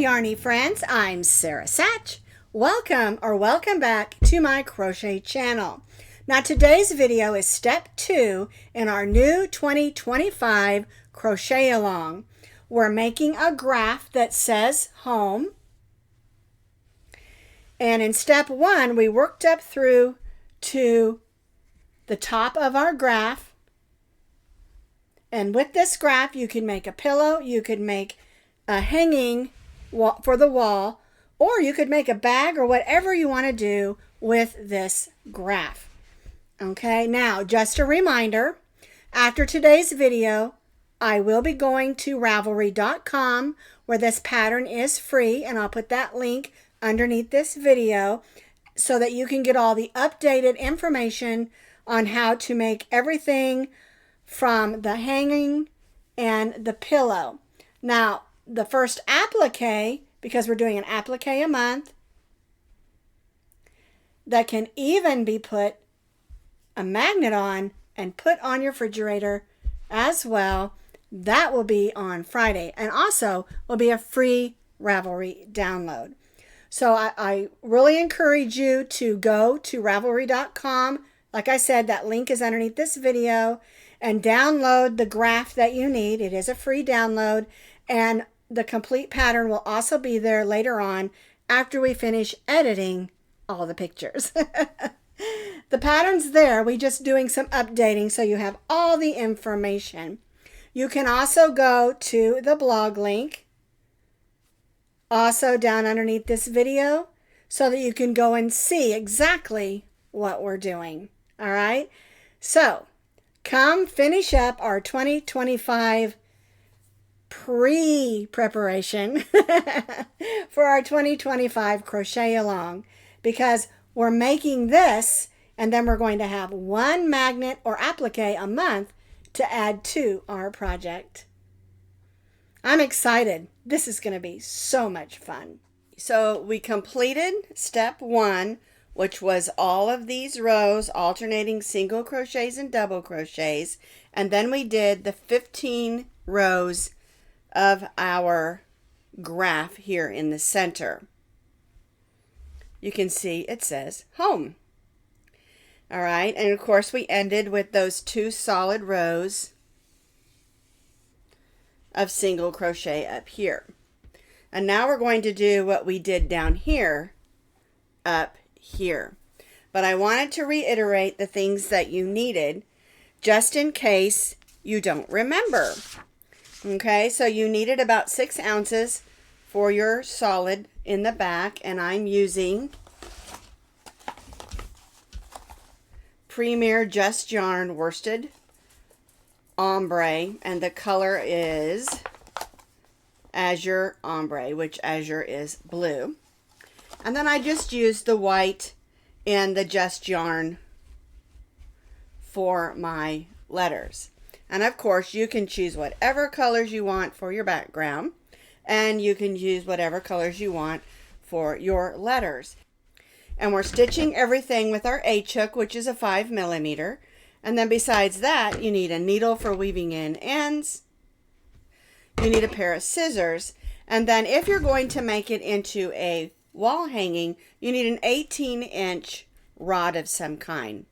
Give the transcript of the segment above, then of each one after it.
Yarny friends, I'm Sara Sach. Welcome back to my crochet channel. Now today's video is step 2 in our new 2025 Crochet Along. We're making a graph that says home. And in step 1, we worked up through to the top of our graph. And with this graph, you can make a pillow, you could make a hanging for the wall, or you could make a bag or whatever you want to do with this graph. Okay, now just a reminder, after today's video, I will be going to Ravelry.com where this pattern is free, and I'll put that link underneath this video so that you can get all the updated information on how to make everything from the hanging and the pillow. Now, the first applique, because we're doing an applique a month, that can even be put a magnet on and put on your refrigerator as well. That will be on Friday, and also will be a free Ravelry download. So I really encourage you to go to Ravelry.com. Like I said, that link is underneath this video, and download the graph that you need. It is a free download, and the complete pattern will also be there later on after we finish editing all the pictures. The pattern's there. We're just doing some updating so you have all the information. You can also go to the blog link, also down underneath this video, so that you can go and see exactly what we're doing. All right? So, come finish up our 2025 pre-preparation for our 2025 Crochet Along, because we're making this and then we're going to have one magnet or applique a month to add to our project. I'm excited. This is going to be so much fun. So we completed step 1, which was all of these rows alternating single crochets and double crochets, and then we did the 15 rows of our graph here in the center. You can see it says home. All right, and of course we ended with those 2 solid rows of single crochet up here. And now we're going to do what we did down here up here. But I wanted to reiterate the things that you needed just in case you don't remember. Okay, so you needed about 6 ounces for your solid in the back, and I'm using Premier Just Yarn Worsted Ombre, and the color is Azure Ombre, which Azure is blue. And then I just used the white and the Just Yarn for my letters. And of course, you can choose whatever colors you want for your background, and you can use whatever colors you want for your letters. And we're stitching everything with our H-hook, which is a 5mm. And then besides that, you need a needle for weaving in ends. You need a pair of scissors. And then if you're going to make it into a wall hanging, you need an 18-inch rod of some kind.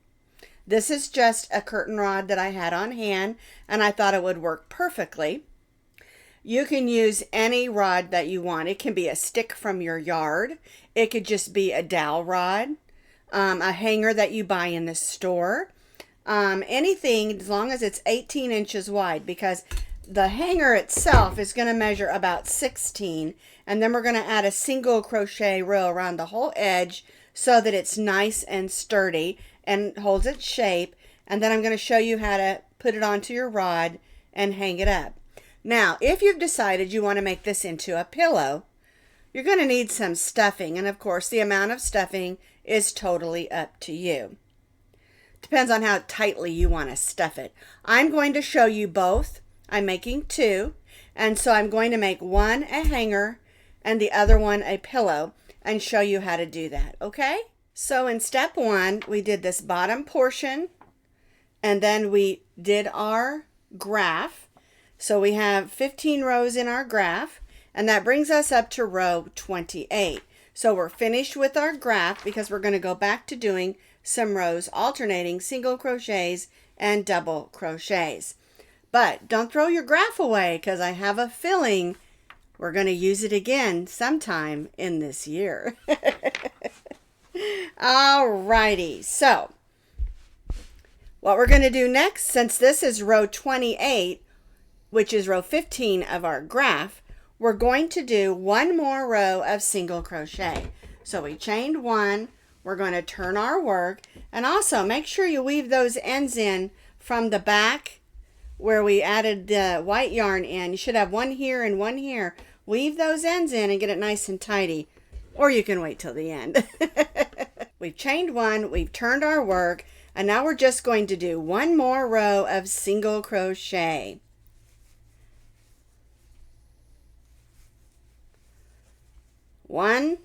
This is just a curtain rod that I had on hand, and I thought it would work perfectly. You can use any rod that you want. It can be a stick from your yard. It could just be a dowel rod, a hanger that you buy in the store. Anything as long as it's 18 inches wide, because the hanger itself is going to measure about 16, and then we're going to add a single crochet row around the whole edge so that it's nice and sturdy and holds its shape. And then I'm going to show you how to put it onto your rod and hang it up. Now, if you've decided you want to make this into a pillow, you're going to need some stuffing, and of course the amount of stuffing is totally up to you. Depends on how tightly you want to stuff it. I'm going to show you both. I'm making 2, and so I'm going to make one a hanger and the other one a pillow and show you how to do that, okay? So in step 1, we did this bottom portion, and then we did our graph. So we have 15 rows in our graph, And that brings us up to row 28. So we're finished with our graph because we're going to go back to doing some rows alternating single crochets and double crochets. But don't throw your graph away because I have a feeling we're going to use it again sometime in this year. Alrighty, so what we're going to do next, since this is row 28, which is row 15 of our graph, we're going to do one more row of single crochet. So we chained one, we're going to turn our work, and also make sure you weave those ends in from the back where we added the white yarn in. You should have one here and one here. Weave those ends in and get it nice and tidy, or you can wait till the end. We've chained one, we've turned our work, and now we're just going to do one more row of single crochet. One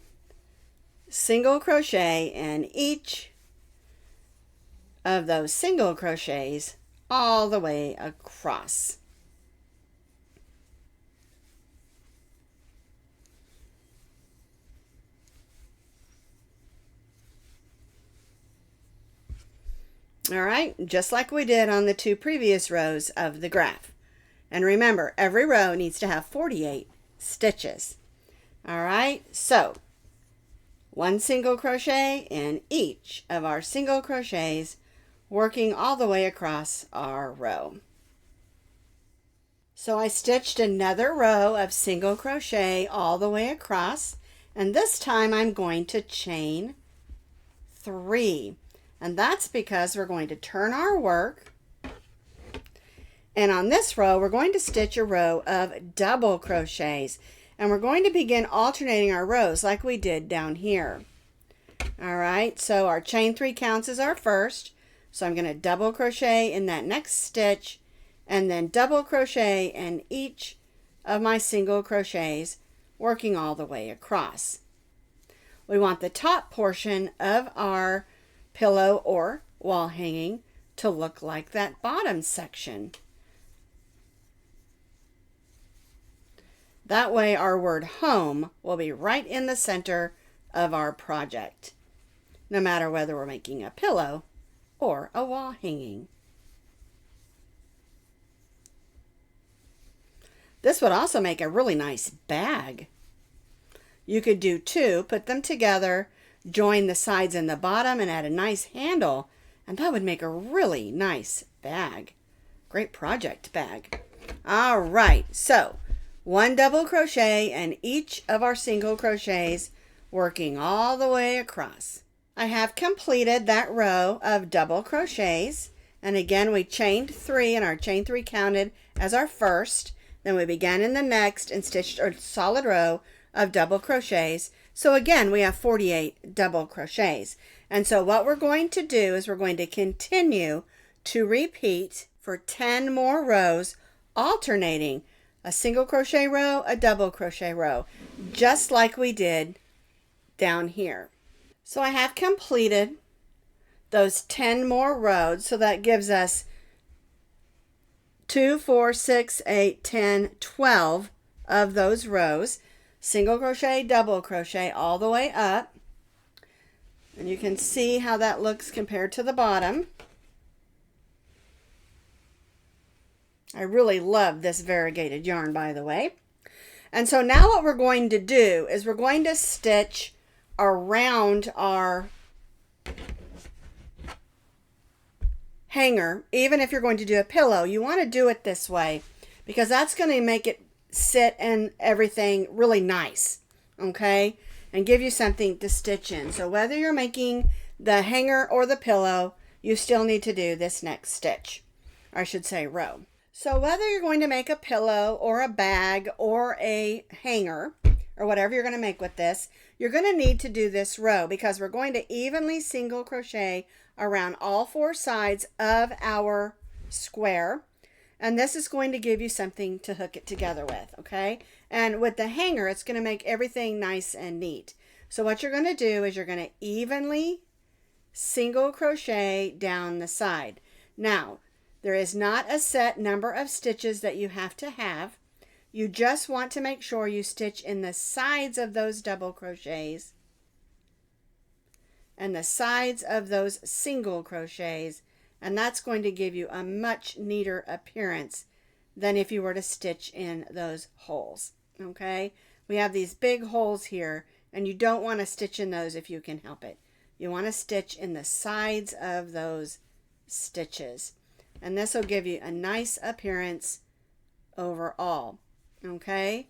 single crochet in each of those single crochets all the way across. All right, just like we did on the two previous rows of the graph. And remember, every row needs to have 48 stitches. All right, so one single crochet in each of our single crochets, working all the way across our row. So I stitched another row of single crochet all the way across, and this time I'm going to chain 3. And that's because we're going to turn our work, and on this row we're going to stitch a row of double crochets, and we're going to begin alternating our rows like we did down here. All right, so our chain 3 counts as our first, so I'm going to double crochet in that next stitch and then double crochet in each of my single crochets, working all the way across. We want the top portion of our pillow or wall hanging to look like that bottom section. That way our word home will be right in the center of our project, no matter whether we're making a pillow or a wall hanging. This would also make a really nice bag. You could do 2, put them together, join the sides and the bottom, and add a nice handle, and that would make a really nice bag. Great project bag. All right, so one double crochet in each of our single crochets, working all the way across. I have completed that row of double crochets, and again we chained 3, and our chain 3 counted as our first. Then we began in the next and stitched a solid row of double crochets. So again, we have 48 double crochets. And so what we're going to do is we're going to continue to repeat for 10 more rows, alternating a single crochet row, a double crochet row, just like we did down here. So I have completed those 10 more rows. So that gives us 2, 4, 6, 8, 10, 12 of those rows. Single crochet, double crochet all the way up. And you can see how that looks compared to the bottom. I really love this variegated yarn, by the way. And so now what we're going to do is we're going to stitch around our hanger. Even if you're going to do a pillow, you want to do it this way because that's going to make it sit and everything really nice, okay, and give you something to stitch in. So whether you're making the hanger or the pillow, you still need to do this next stitch, or I should say row. So whether you're going to make a pillow or a bag or a hanger or whatever you're going to make with this, you're going to need to do this row because we're going to evenly single crochet around all 4 sides of our square. And this is going to give you something to hook it together with, okay? And with the hanger, it's going to make everything nice and neat. So what you're going to do is you're going to evenly single crochet down the side. Now, there is not a set number of stitches that you have to have. You just want to make sure you stitch in the sides of those double crochets and the sides of those single crochets, and that's going to give you a much neater appearance than if you were to stitch in those holes. Okay, we have these big holes here, and you don't want to stitch in those if you can help it. You want to stitch in the sides of those stitches, and this will give you a nice appearance overall. Okay,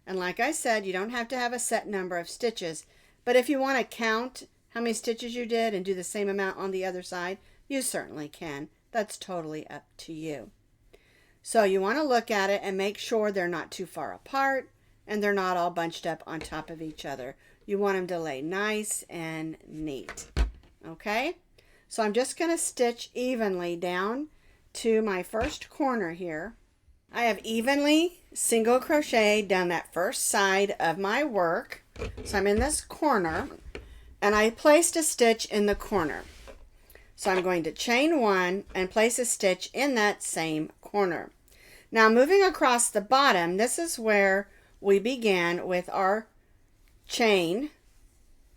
and like I said, you don't have to have a set number of stitches, but if you want to count how many stitches you did and do the same amount on the other side, you certainly can. That's totally up to you. So you want to look at it and make sure they're not too far apart and they're not all bunched up on top of each other. You want them to lay nice and neat. Okay, so I'm just going to stitch evenly down to my first corner here. I have evenly single crochet down that first side of my work. So I'm in this corner and I placed a stitch in the corner. So I'm going to chain one and place a stitch in that same corner. Now moving across the bottom, this is where we began with our chain,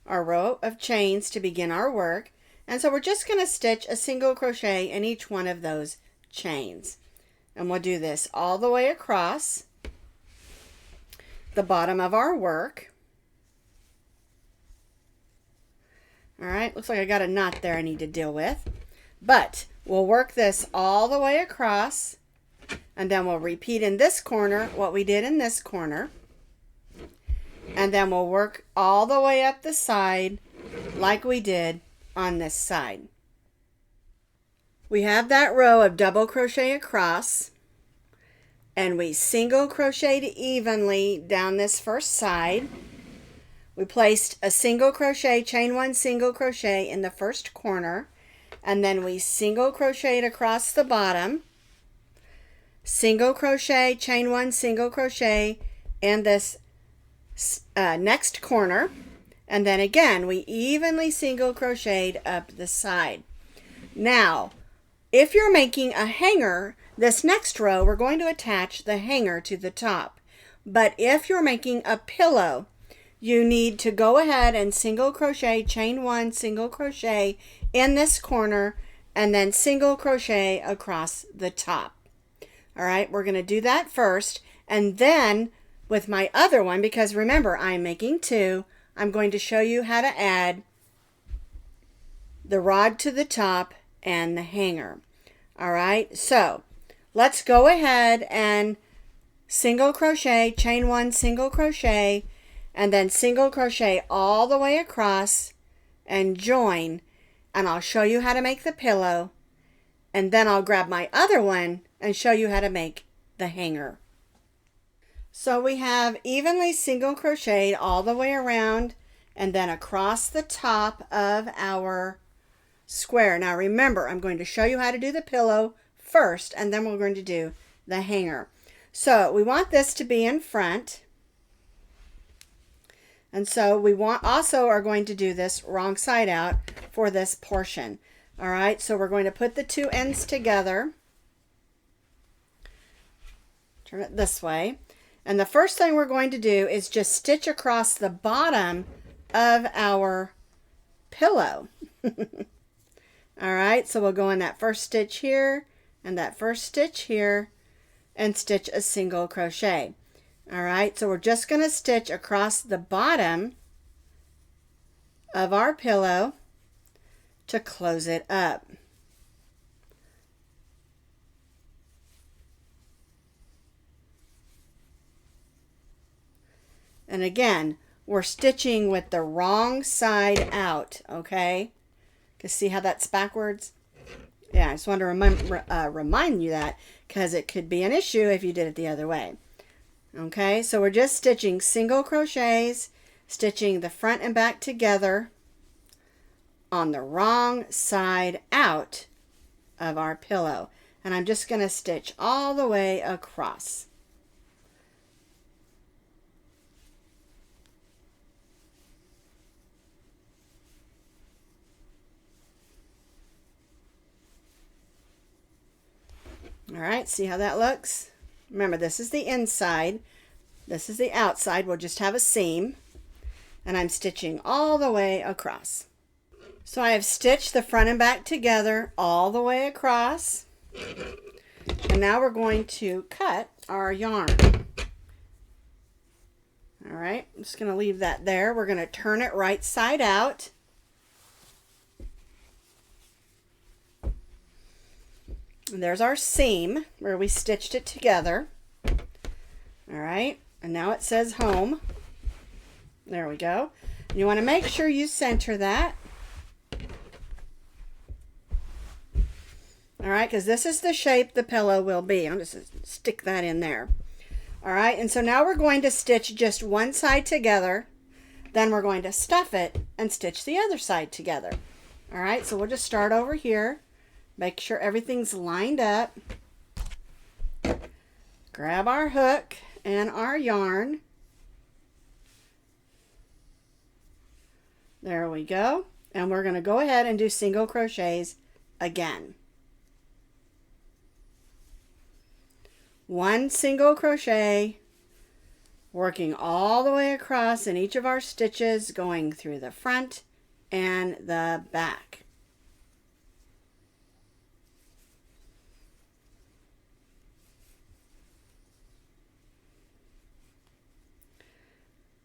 our row of chains to begin our work. And so we're just going to stitch a single crochet in each one of those chains. And we'll do this all the way across the bottom of our work. All right, looks like I got a knot there I need to deal with. But we'll work this all the way across, and then we'll repeat in this corner what we did in this corner. And then we'll work all the way up the side like we did on this side. We have that row of double crochet across, and we single crocheted evenly down this first side. We placed a single crochet, chain one single crochet in the first corner, and then we single crocheted across the bottom, single crochet, chain one single crochet in this next corner, and then again we evenly single crocheted up the side. Now, if you're making a hanger, this next row we're going to attach the hanger to the top. But if you're making a pillow, you need to go ahead and single crochet, chain one, single crochet in this corner, and then single crochet across the top. All right, we're going to do that first, and then with my other one, because remember I'm making two, I'm going to show you how to add the rod to the top and the hanger. All right, so let's go ahead and single crochet, chain one, single crochet, and then single crochet all the way across and join, and I'll show you how to make the pillow, and then I'll grab my other one and show you how to make the hanger. So we have evenly single crocheted all the way around and then across the top of our square. Now remember, I'm going to show you how to do the pillow first, and then we're going to do the hanger. So we want this to be in front. And so we also are going to do this wrong side out for this portion. All right, so we're going to put the two ends together. Turn it this way. And the first thing we're going to do is just stitch across the bottom of our pillow. All right, so we'll go in that first stitch here and that first stitch here and stitch a single crochet. All right, so we're just going to stitch across the bottom of our pillow to close it up. And again, we're stitching with the wrong side out, okay? Because see how that's backwards? Yeah, I just want to remind you that, because it could be an issue if you did it the other way. Okay, so we're just stitching single crochets, stitching the front and back together on the wrong side out of our pillow. And I'm just going to stitch all the way across. All right, see how that looks? Remember, this is the inside. This is the outside. We'll just have a seam. And I'm stitching all the way across. So I have stitched the front and back together all the way across. And now we're going to cut our yarn. All right, I'm just going to leave that there. We're going to turn it right side out. And there's our seam where we stitched it together. All right, and now it says home. There we go. And you want to make sure you center that. All right, because this is the shape the pillow will be. I'm just going to stick that in there. All right, and so now we're going to stitch just one side together. Then we're going to stuff it and stitch the other side together. All right, so we'll just start over here. Make sure everything's lined up. Grab our hook and our yarn. There we go. And we're going to go ahead and do single crochets again. One single crochet, working all the way across in each of our stitches, going through the front and the back.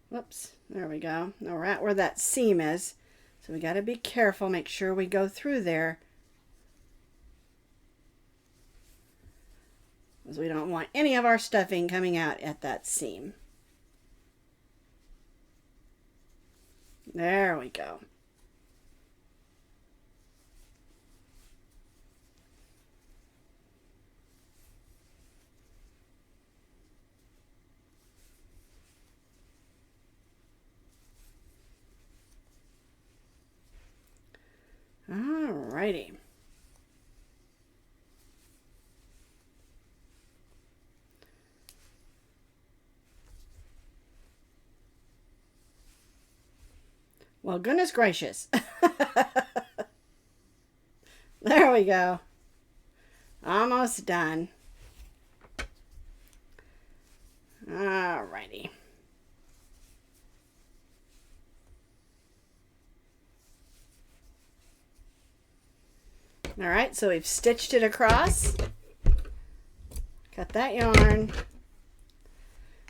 Whoops, there we go. Now we're at where that seam is, so we got to be careful, make sure we go through there, because we don't want any of our stuffing coming out at that seam. There we go. Alrighty. Well, goodness gracious. There we go. Almost done. Alrighty. All right, so we've stitched it across. Cut that yarn.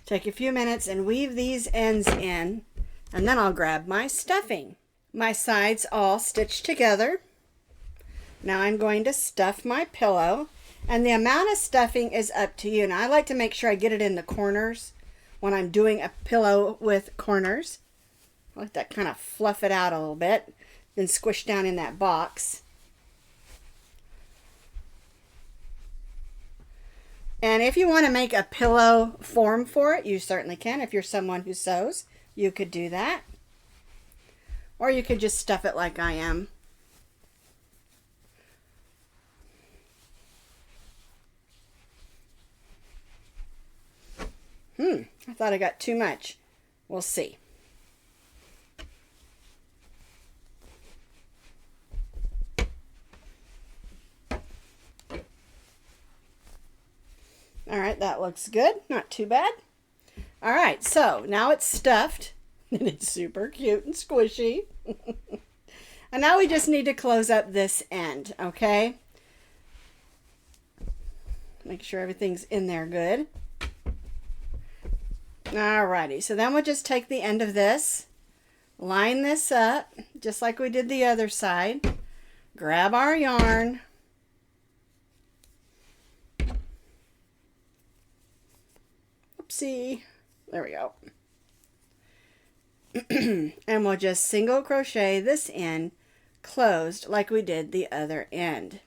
Take a few minutes and weave these ends in, and then I'll grab my stuffing. My sides all stitched together. Now I'm going to stuff my pillow, and the amount of stuffing is up to you. And I like to make sure I get it in the corners when I'm doing a pillow with corners. I like that kind of fluff it out a little bit, then squish down in that box. And if you want to make a pillow form for it, you certainly can. If you're someone who sews, you could do that. Or you could just stuff it like I am. I thought I got too much. We'll see. All right, that looks good. Not too bad. All right, so now it's stuffed, and it's super cute and squishy. And now we just need to close up this end, okay? Make sure everything's in there good. Alrighty, so then we'll just take the end of this, line this up, just like we did the other side. Grab our yarn. Oopsie. There we go. And we'll just single crochet this end closed like we did the other end.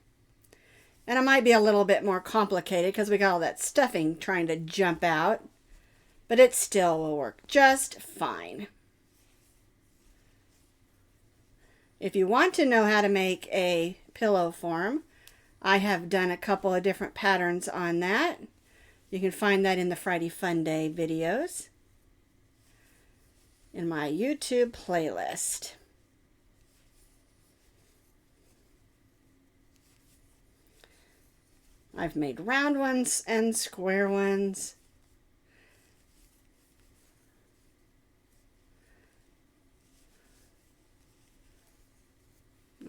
And it might be a little bit more complicated because we got all that stuffing trying to jump out, but it still will work just fine. If you want to know how to make a pillow form, I have done a couple of different patterns on that. You can find that in the Friday Fun Day videos in my YouTube playlist. I've made round ones and square ones.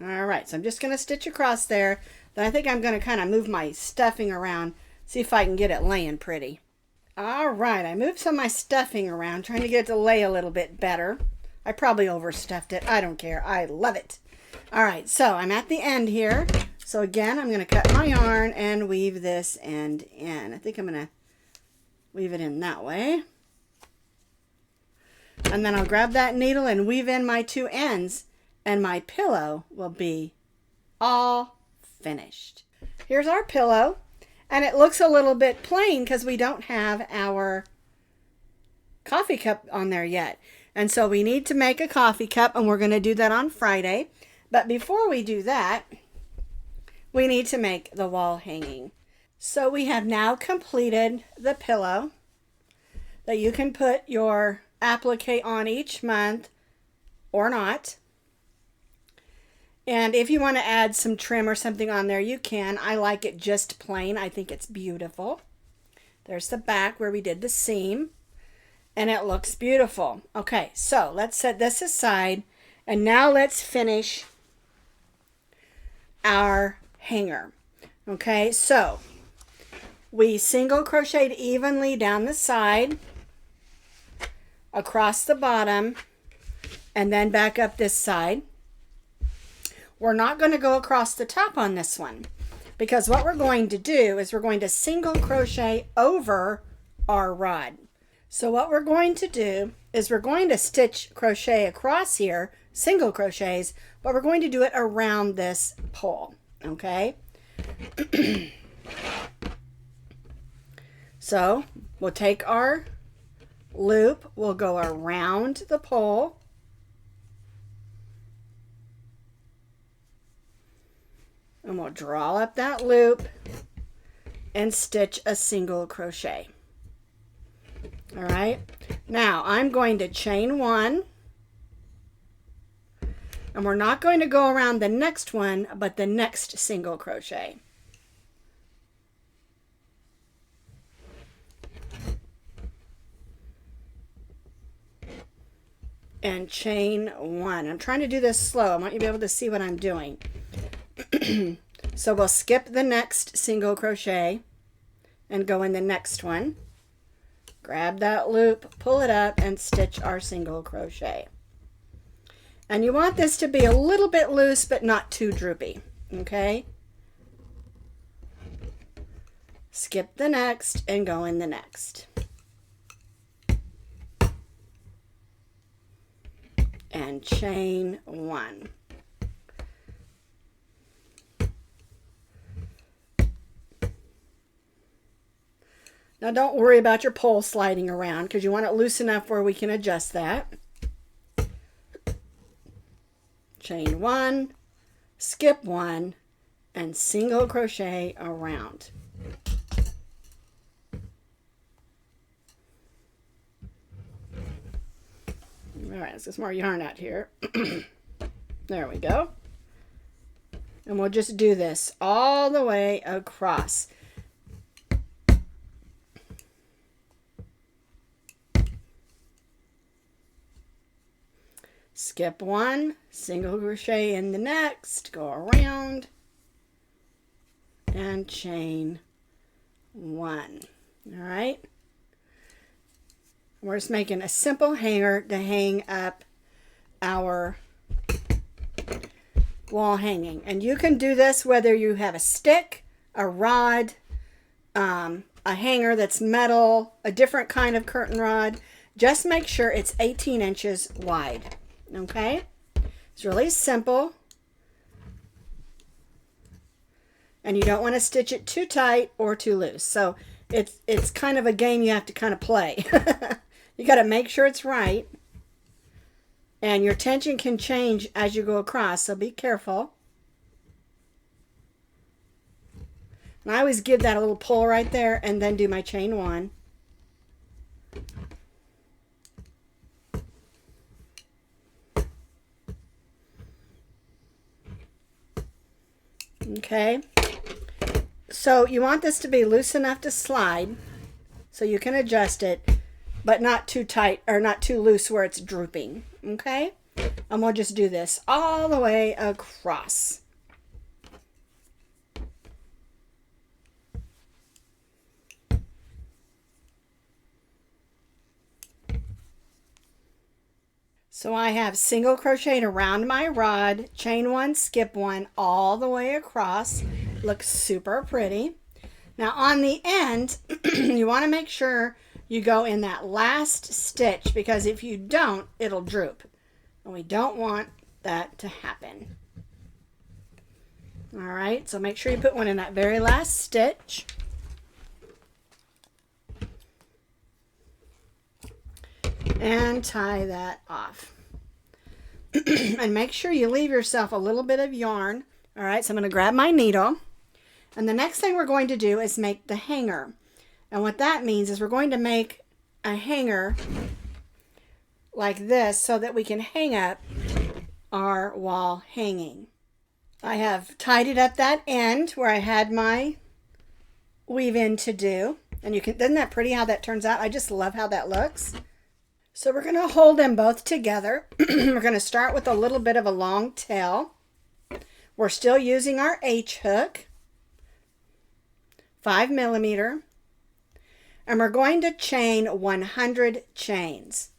All right, so I'm just going to stitch across there. Then I think I'm going to kind of move my stuffing around, see if I can get it laying pretty. All right, I moved some of my stuffing around, trying to get it to lay a little bit better. I probably overstuffed it. I don't care. I love it. All right, so I'm at the end here. So again, I'm going to cut my yarn and weave this end in. I think I'm going to weave it in that way. And then I'll grab that needle and weave in my two ends, and my pillow will be all finished. Here's our pillow, and it looks a little bit plain because we don't have our coffee cup on there yet. And so we need to make a coffee cup, and we're going to do that on Friday. But before we do that, we need to make the wall hanging. So we have now completed the pillow that you can put your applique on each month or not. And if you want to add some trim or something on there, you can. I like it just plain. I think it's beautiful. There's the back where we did the seam, and it looks beautiful. Okay, so let's set this aside, and now let's finish our hanger. Okay, so we single crocheted evenly down the side, across the bottom, and then back up this side. We're not going to go across the top on this one, because what we're going to do is we're going to single crochet over our rod. So what we're going to do is we're going to stitch crochet across here, single crochets, but we're going to do it around this pole, okay? So we'll take our loop, we'll go around the pole, and we'll draw up that loop and stitch a single crochet. All right, now I'm going to chain one, and we're not going to go around the next one, but the next single crochet. And chain one. I'm trying to do this slow. I want you to be able to see what I'm doing. So we'll skip the next single crochet and go in the next one. Grab that loop, pull it up, and stitch our single crochet. And you want this to be a little bit loose, but not too droopy, okay? Skip the next and go in the next. And chain one. Now don't worry about your pole sliding around, because you want it loose enough where we can adjust that. Chain one, skip one, and single crochet around. All right, let's get some more yarn out here. There we go. And we'll just do this all the way across. Skip one, single crochet in the next, go around, and chain one. All right. We're just making a simple hanger to hang up our wall hanging. And you can do this whether you have a stick, a rod, a hanger that's metal, a different kind of curtain rod. Just make sure it's 18 inches wide. Okay? It's really simple. And you don't want to stitch it too tight or too loose. So it's kind of a game you have to kind of play. You got to make sure it's right. And your tension can change as you go across, so be careful. And I always give that a little pull right there and then do my chain one. Okay. So you want this to be loose enough to slide so you can adjust it, but not too tight or not too loose where it's drooping. Okay? And we'll just do this all the way across. So I have single crocheted around my rod, chain one, skip one, all the way across. Looks super pretty. Now on the end, you want to make sure you go in that last stitch, because if you don't, it'll droop. And we don't want that to happen. All right, so make sure you put one in that very last stitch. And tie that off. And make sure you leave yourself a little bit of yarn. All right, so I'm going to grab my needle. And the next thing we're going to do is make the hanger. And what that means is we're going to make a hanger like this so that we can hang up our wall hanging. I have tied it at that end where I had my weave in to do. And you can, isn't that pretty how that turns out? I just love how that looks. So we're going to hold them both together. We're going to start with a little bit of a long tail. We're still using our H hook, 5 millimeter, and we're going to chain 100 chains.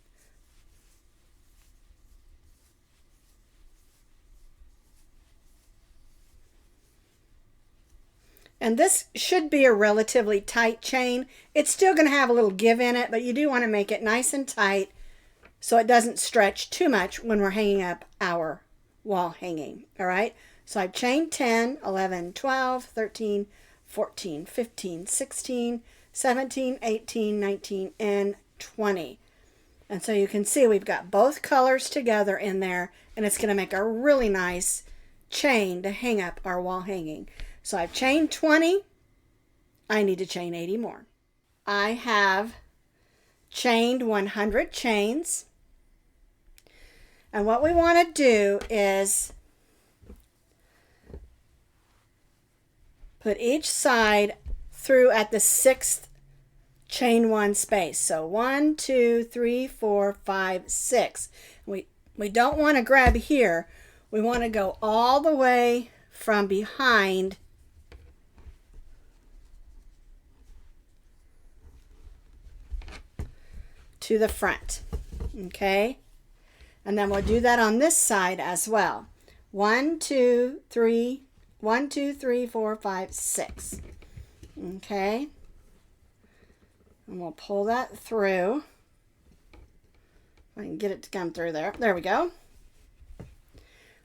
And this should be a relatively tight chain. It's still going to have a little give in it, but you do want to make it nice and tight so it doesn't stretch too much when we're hanging up our wall hanging. All right, so I've chained 10, 11, 12, 13, 14, 15, 16, 17, 18, 19, and 20. And so you can see we've got both colors together in there, and it's going to make a really nice chain to hang up our wall hanging. So I've chained 20. I need to chain 80 more. I have chained 100 chains. And what we want to do is put each side through at the 6th chain one space. So 1, 2, 3, 4, 5, 6. We don't want to grab here. We want to go all the way from behind to the front. Okay, and then we'll do that on this side as well. 1, 2, 3, 1, 2, 3, 4, 5, 6. Okay, and we'll pull that through. I can get it to come through there. There we go.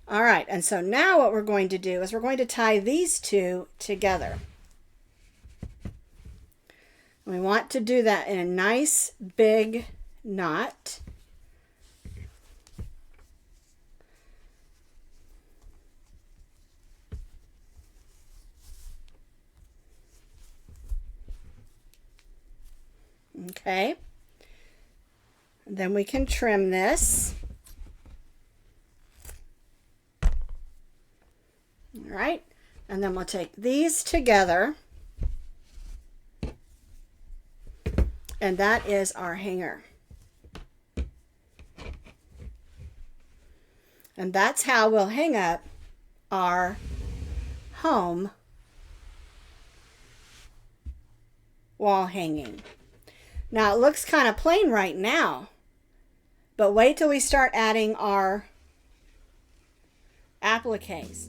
All right, and so now what we're going to do is we're going to tie these two together. We want to do that in a nice big knot. Okay. And then we can trim this. All right. And then we'll take these together. And that is our hanger. And that's how we'll hang up our home wall hanging. Now it looks kind of plain right now, but wait till we start adding our appliques.